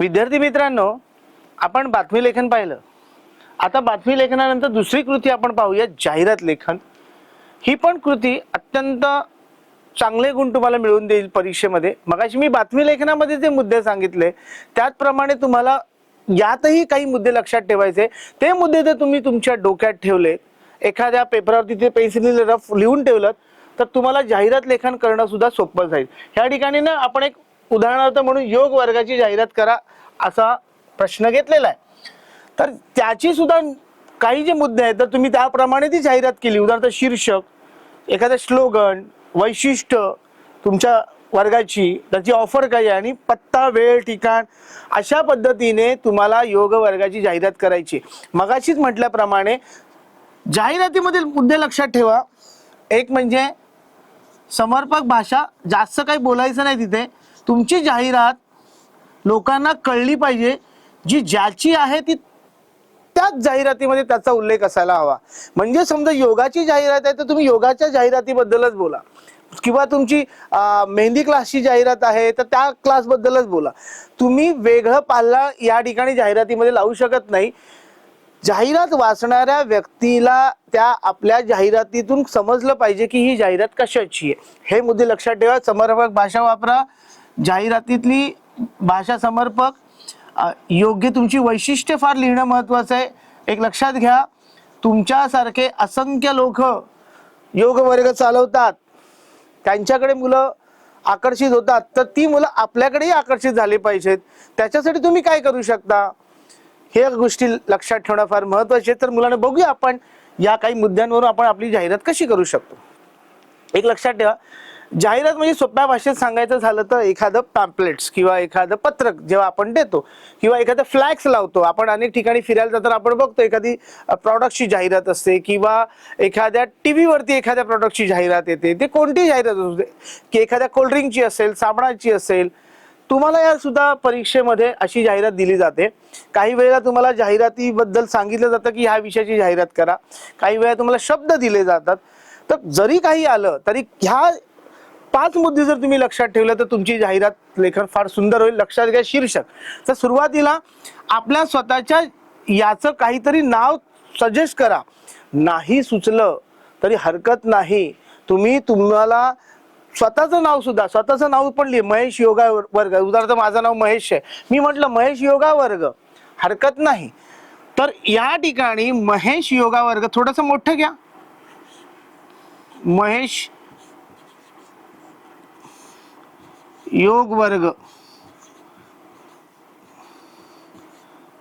विद्यार्थी मित्रांनो, आपण बातमी लेखन पाहिलं. आता बातमी लेखनानंतर दुसरी कृती आपण पाहूया, जाहिरात लेखन. ही पण कृती अत्यंत चांगले गुण तुम्हाला मिळवून देईल परीक्षेमध्ये. मगाशी मी बातमी लेखनामध्ये जे मुद्दे सांगितले त्याचप्रमाणे तुम्हाला यातही काही मुद्दे लक्षात ठेवायचे. ते मुद्दे जर तुम्ही तुमच्या डोक्यात ठेवले, एखाद्या पेपरवरती ते पेन्सिलीने रफ लिहून ठेवलं, तर तुम्हाला जाहिरात लेखन करणं सुद्धा सोपं जाईल. ह्या ठिकाणी ना आपण एक उदाहरणार्थ म्हणून योग वर्गाची जाहिरात करा असा प्रश्न घेतलेला आहे. तर त्याची सुद्धा काही जे मुद्दे आहेत तर तुम्ही त्याप्रमाणे ती जाहिरात केली. उदाहरणार्थ शीर्षक, एखादं स्लोगन, वैशिष्ट्य तुमच्या वर्गाची, त्याची ऑफर काय आहे आणि पत्ता, वेळ, ठिकाण, अशा पद्धतीने तुम्हाला योग वर्गाची जाहिरात करायची. मगाशीच म्हटल्याप्रमाणे जाहिरातीमधील मुद्दे लक्षात ठेवा. एक म्हणजे समर्पक भाषा, जास्त काही बोलायचं नाही तिथे. तुमची जाहिरात लोकांना कळली पाहिजे, जी ज्याची आहे ती त्याच जाहिरातीमध्ये त्याचा उल्लेख असायला हवा. म्हणजे समजा योगाची जाहिरात आहे तर तुम्ही योगाच्या जाहिरातीबद्दलच बोला, किंवा तुमची मेहंदी क्लासची जाहिरात आहे तर त्या क्लासबद्दलच बोला. तुम्ही वेगळं पाल्ला या ठिकाणी जाहिरातीमध्ये लावू शकत नाही. जाहिरात वाचणाऱ्या व्यक्तीला त्या आपल्या जाहिरातीतून समजलं पाहिजे की ही जाहिरात कशाची आहे. हे मुद्दे लक्षात ठेवा. समर्पक भाषा वापरा, जाहिरातीतली भाषा समर्पक, योग्य तुमची वैशिष्ट्य फार लिहिणं महत्वाचं आहे. एक लक्षात घ्या, तुमच्यासारखे असंख्य लोक योग वर्ग चालवतात, त्यांच्याकडे मुलं आकर्षित होतात, तर ती मुलं आपल्याकडेही आकर्षित झाली पाहिजेत. त्याच्यासाठी तुम्ही काय करू शकता हे गोष्टी लक्षात ठेवणं फार महत्वाचे आहे. तर मुलांना बघूया आपण या काही मुद्द्यांवरून आपण आपली जाहिरात कशी करू शकतो. एक लक्षात ठेवा, जाहिरात म्हणजे सोप्या भाषेत सांगायचं झालं तर एखादं पॅम्पलेट्स किंवा एखादं पत्रक जेव्हा आपण देतो किंवा एखादं फ्लॅक्स लावतो. आपण अनेक ठिकाणी फिरायला जाताना आपण बघतो एखादी प्रॉडक्टची जाहिरात असते किंवा एखाद्या टीव्हीवरती एखाद्या प्रॉडक्टची जाहिरात येते. ते कोणती जाहिरात असते, की एखाद्या कोल्ड्रिंकची असेल, साबणाची असेल. तुम्हाला या सुद्धा परीक्षेमध्ये अशी जाहिरात दिली जाते. काही वेळेला तुम्हाला जाहिरातीबद्दल सांगितलं जातं की ह्या विषयाची जाहिरात करा. काही वेळा तुम्हाला शब्द दिले जातात. तर जरी काही आलं तरी ह्या 5 मुद्दे जर तुम्ही लक्षात ठेवले तर तुमची जाहिरात लेखन फार सुंदर होईल. लक्षात घ्या, शीर्षक. तर सुरुवातीला आपल्या स्वतःच्या याचं काहीतरी नाव सजेस्ट करा. नाही सुचलं तरी हरकत नाही, तुम्ही तुम्हाला स्वतःचं नाव सुद्धा, स्वतःचं नाव पण लिहि. महेश योगा वर्ग, उदाहरणार्थ माझं नाव महेश आहे, मी म्हटलं महेश योगा वर्ग, हरकत नाही. तर या ठिकाणी महेश योगा वर्ग थोडंसं मोठं घ्या, महेश योग वर्ग,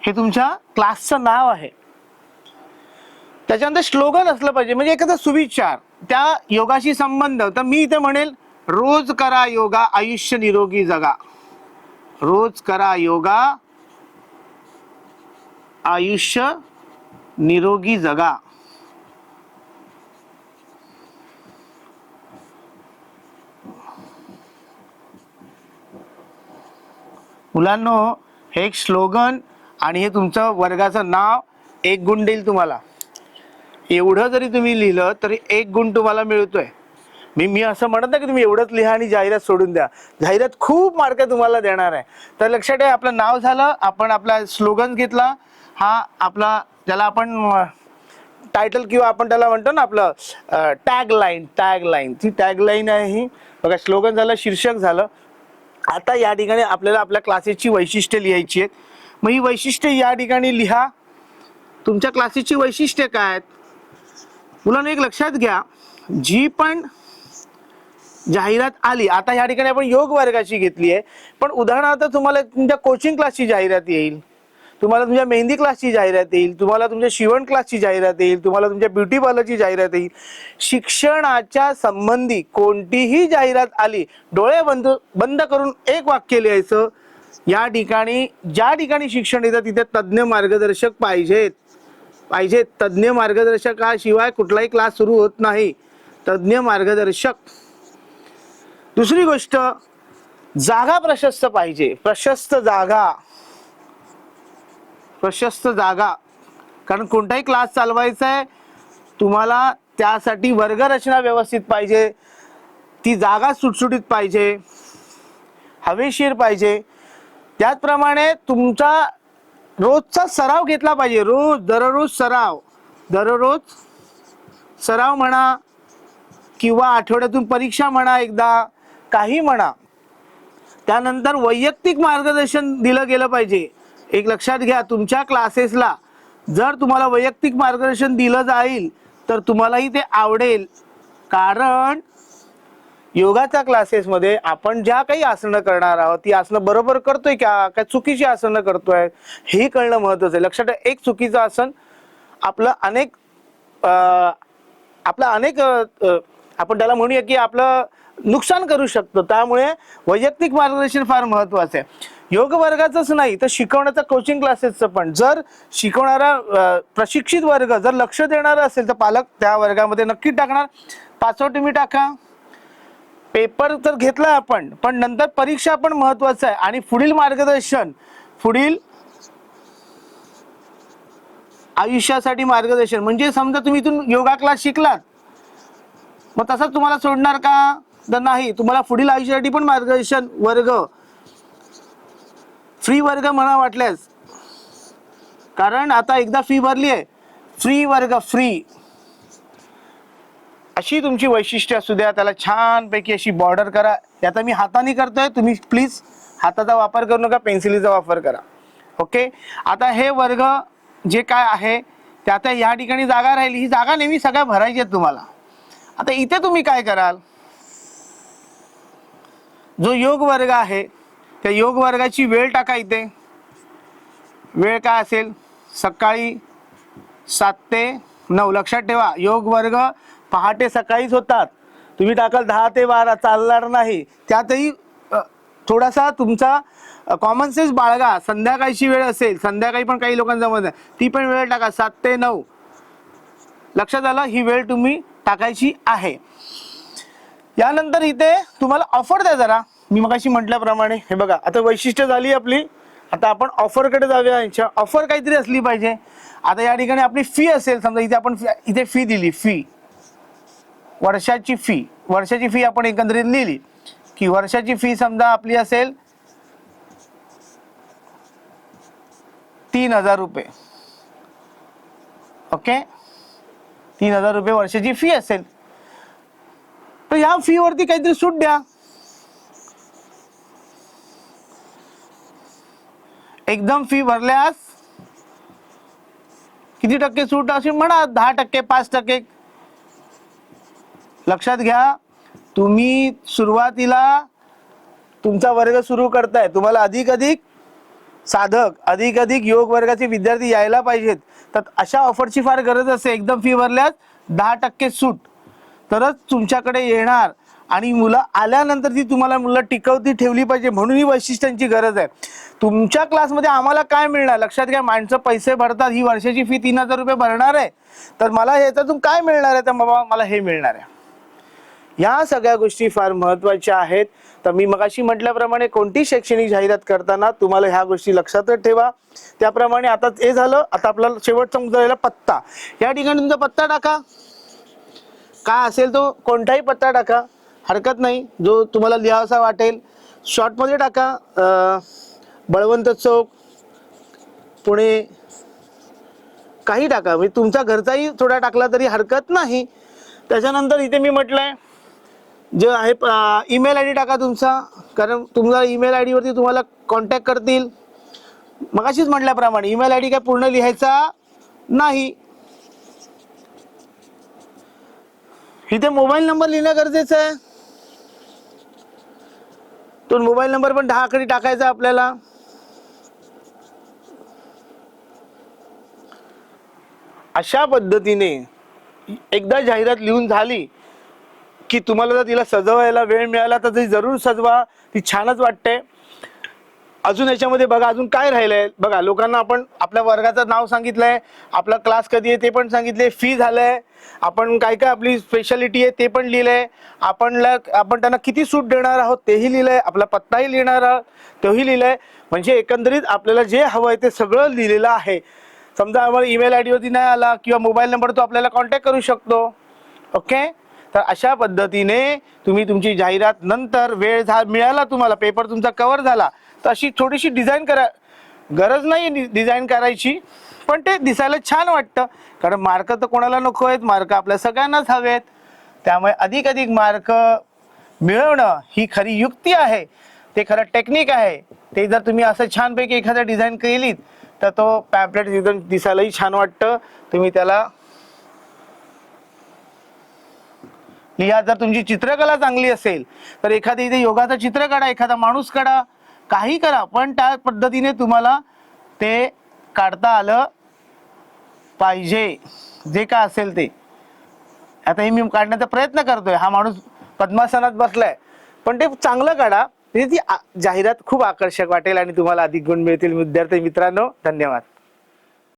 हे तुमच्या क्लासचं नाव आहे. त्याच्यानंतर स्लोगन असलं पाहिजे, म्हणजे एखादा सुविचार त्या योगाशी संबंध. तर मी इथे म्हणेल, रोज करा योगा, आयुष्य निरोगी जगा. रोज करा योगा, आयुष्य निरोगी जगा. मुलांनो, हे एक स्लोगन आणि हे तुमचं वर्गाचं नाव 1 गुण देईल तुम्हाला. एवढं जरी तुम्ही लिहिलं तरी 1 गुण तुम्हाला मिळतोय. मी असं म्हणत नाही की तुम्ही एवढंच लिहा आणि जाहिरात सोडून द्या. जाहिरात खूप मार्क तुम्हाला देणार आहे. तर लक्षात ठेवा, आपलं नाव झालं, आपण आपला स्लोगन घेतला, हा आपला ज्याला आपण टायटल किंवा आपण त्याला म्हणतो ना आपलं टॅगलाईन, ती टॅगलाईन आहे ही बघा. स्लोगन झालं, शीर्षक झालं. आता या ठिकाणी आपल्याला आपल्या क्लासेसची वैशिष्ट्ये लिहायची आहेत. मग ही वैशिष्ट्ये या ठिकाणी लिहा. तुमच्या क्लासेसची वैशिष्ट्ये काय आहेत मुलांना एक लक्षात घ्या. जी पण जाहिरात आली, आता या ठिकाणी आपण योग वर्गाची घेतली आहे, पण उदाहरणार्थ तुम्हाला तुमच्या कोचिंग क्लासची जाहिरात येईल, तुम्हाला तुमच्या मेहंदी क्लासची जाहिरात येईल, तुम्हाला तुमच्या शिवण क्लासची जाहिरात येईल, तुम्हाला तुमच्या ब्युटी पार्लरची जाहिरात येईल. शिक्षणाच्या संबंधी कोणतीही जाहिरात आली, डोळे बंद करून एक वाक्य लिहायचं. या ठिकाणी ज्या ठिकाणी शिक्षण येतं तिथे तज्ज्ञ मार्गदर्शक पाहिजेत. तज्ज्ञ मार्गदर्शकाशिवाय कुठलाही क्लास सुरू होत नाही. तज्ज्ञ मार्गदर्शक. दुसरी गोष्ट, जागा प्रशस्त पाहिजे. प्रशस्त जागा, कारण कोणताही क्लास चालवायचा आहे तुम्हाला, त्यासाठी वर्गरचना व्यवस्थित पाहिजे. ती जागा सुटसुटीत पाहिजे, हवेशीर पाहिजे. त्याचप्रमाणे तुमचा रोजचा सराव घेतला पाहिजे. दररोज सराव म्हणा किंवा आठवड्यातून परीक्षा म्हणा, एकदा काही म्हणा. त्यानंतर वैयक्तिक मार्गदर्शन दिलं गेलं पाहिजे. एक लक्षात घ्या, तुमच्या क्लासेसला जर तुम्हाला वैयक्तिक मार्गदर्शन दिलं जाईल तर तुम्हालाही ते आवडेल. कारण योगाच्या क्लासेसमध्ये आपण ज्या काही आसनं करणार आहोत ती आसनं बरोबर करतोय का, काय चुकीची आसनं करतोय हे कळणं महत्त्वाचं आहे. लक्षात ठेवा, एक चुकीचं आसन आपलं अनेक आपण त्याला म्हणूया की आपलं नुकसान करू शकतो. त्यामुळे वैयक्तिक मार्गदर्शन फार महत्त्वाचं आहे. योग वर्गाचंच नाही तर शिकवण्याचा कोचिंग क्लासेसचं पण. जर शिकवणारा प्रशिक्षित वर्ग जर लक्ष देणारा असेल तर पालक त्या वर्गामध्ये नक्की टाकणार. पाचवं तुम्ही टाका. पेपर तर घेतला आपण, पण नंतर परीक्षा पण महत्त्वाचं आहे. आणि पुढील मार्गदर्शन, पुढील आयुष्यासाठी मार्गदर्शन. म्हणजे समजा तुम्ही इथून योगा क्लास शिकलात, मग तसंच तुम्हाला सोडणार का, तर नाही. तुम्हाला पुढील आयुष्यासाठी पण मार्गदर्शन वर्ग, फ्री वर्ग म्हणा वाटल्यास. कारण आता एकदा फी भरली आहे, फ्री वर्ग, फ्री अशी तुमची वैशिष्ट्य असू द्या. त्याला छानपैकी अशी बॉर्डर करा. आता मी हाताने करतोय, तुम्ही प्लीज हाताचा वापर करू नका, पेन्सिलीचा वापर करा. ओके. आता हे वर्ग जे काय आहे ते आता या ठिकाणी जागा राहिली, ही जागा नेहमी सगळ्या भरायची आहेत तुम्हाला. आता इथे तुम्ही काय कराल, जो योग वर्ग आहे त्या योग वर्गाची वेळ टाका. इथे वेळ काय असेल, सकाळी 7 ते 9. लक्षात ठेवा, योग वर्ग पहाटे सकाळीच होतात. तुम्ही टाकाल 10 ते 12, चालणार नाही. त्यातही थोडासा तुमचा कॉमन सेन्स बाळगा. संध्याकाळची वेळ असेल, संध्याकाळी पण काही लोकांना जमत नाही, ती पण वेळ टाका 7 ते 9. लक्षात आलं, ही वेळ तुम्ही टाकायची आहे. यानंतर इथे तुम्हाला ऑफर द्या जरा. मी मगाशी म्हटल्याप्रमाणे हे बघा, आता वैशिष्ट्य झाली आपली. आता आपण ऑफरकडे जाऊया. यांच्या ऑफर काहीतरी असली पाहिजे. आता या ठिकाणी आपली फी असेल, समजा इथे आपण इथे फी दिली, फी वर्षाची फी आपण एकंदरीत लिहिली की वर्षाची फी समजा आपली असेल 3,000 रुपये. ओके, 3,000 रुपये वर्षाची फी असेल तर ह्या फी वरती काहीतरी सूट द्या. एकदम फी भरल्यास किती टक्के सूट असेल म्हणा, 10%, 5%. लक्षात घ्या, तुम्ही सुरुवातीला तुमचा वर्ग सुरू करताय, तुम्हाला अधिक साधक, अधिक योग वर्गाचे विद्यार्थी यायला पाहिजेत. तर अशा ऑफरची फार गरज असते. एकदम फी भरल्यास 10% सूट तरच तुमच्याकडे येणार. आणि मुलं आल्यानंतर ती तुम्हाला मुलं टिकवती ठेवली पाहिजे, म्हणून ही वैशिष्ट्यांची गरज आहे. तुमच्या क्लासमध्ये आम्हाला काय मिळणार, लक्षात घ्या. माणसं पैसे भरतात, ही वर्षाची फी 3,000 रुपये भरणार आहे, तर मला ह्याच्यातून काय मिळणार आहे, तर बाबा मला हे मिळणार आहे. या सगळ्या गोष्टी फार महत्त्वाच्या आहेत. तर मी मगाशी म्हटल्याप्रमाणे कोणती शैक्षणिक जाहिरात करताना तुम्हाला ह्या गोष्टी लक्षातच ठेवा. त्याप्रमाणे आता हे झालं. आता आपल्याला शेवटचा मुद्दा राहिला पत्ता. या ठिकाणी तुमचा पत्ता टाका, काय असेल तो कोणताही पत्ता टाका, हरकत नाही. जो तुम्हाला लिहावासा वाटेल शॉर्टमध्ये टाका. बळवंत चौक, पुणे, काही टाका. म्हणजे तुमचा घरचाही थोडा टाकला तरी हरकत नाही. त्याच्यानंतर इथे मी म्हटलंय जे आहे ईमेल आय डी टाका तुमचा, कारण तुमचा ईमेल आय डीवरती तुम्हाला कॉन्टॅक्ट करतील. मगाशीच म्हटल्याप्रमाणे ईमेल आय डी काय पूर्ण लिहायचा नाही. इथे मोबाईल नंबर लिहिणं गरजेचं आहे. तो मोबाईल नंबर पण 10 आकडी टाकायचा आपल्याला. अशा पद्धतीने एकदा जाहिरात लिहून झाली की तुम्हाला जर तिला सजवायला वेळ मिळाला तर ती जरूर सजवा, ती छानच वाटते. अजून याच्यामध्ये बघा अजून काय राहिलंय बघा. लोकांना आपण आपल्या वर्गाचं नाव सांगितलंय, आपला क्लास कधी आहे ते पण सांगितले, फी झालंय, आपण काय काय आपली स्पेशालिटी आहे ते पण लिहिलंय, आपण त्यांना किती सूट देणार आहोत तेही लिहिलंय, आपला पत्ताही लिहिणार आहोत तोही लिहिलंय. म्हणजे एकंदरीत आपल्याला जे हवंय ते सगळं लिहिलेलं आहे. समजा आम्हाला ईमेल आय डीवरती नाही आला किंवा मोबाईल नंबर तो आपल्याला कॉन्टॅक्ट करू शकतो. ओके. तर अशा पद्धतीने तुम्ही तुमची जाहिरात नंतर वेळ मिळाला, तुम्हाला पेपर तुमचा कव्हर झाला तर अशी थोडीशी डिझाईन करा, गरज नाही डिझाईन करायची, पण ते दिसायला छान वाटतं. कारण मार्क तर कोणाला नको आहेत, मार्क आपल्या सगळ्यांनाच हवेत. त्यामुळे अधिक मार्क मिळवणं ही खरी युक्ती आहे, ते खरं टेक्निक आहे. ते जर तुम्ही असं छानपैकी एखादं डिझाईन केलीत तर तो पॅम्पलेट एकदम दिसायलाही छान वाटतं. तुम्ही त्याला लिहा. जर तुमची चित्रकला चांगली असेल तर एखाद्या इथे योगाचं चित्र काढा, एखादा माणूस काढा, काही करा, पण त्या पद्धतीने तुम्हाला ते काढता आलं पाहिजे. जे काय असेल ते, आता हे मी काढण्याचा प्रयत्न करतोय, हा माणूस पद्मासनात बसलाय, पण ते चांगलं काढा. ती जाहिरात खूप आकर्षक वाटेल आणि तुम्हाला अधिक गुण मिळतील. विद्यार्थी मित्रांनो, धन्यवाद.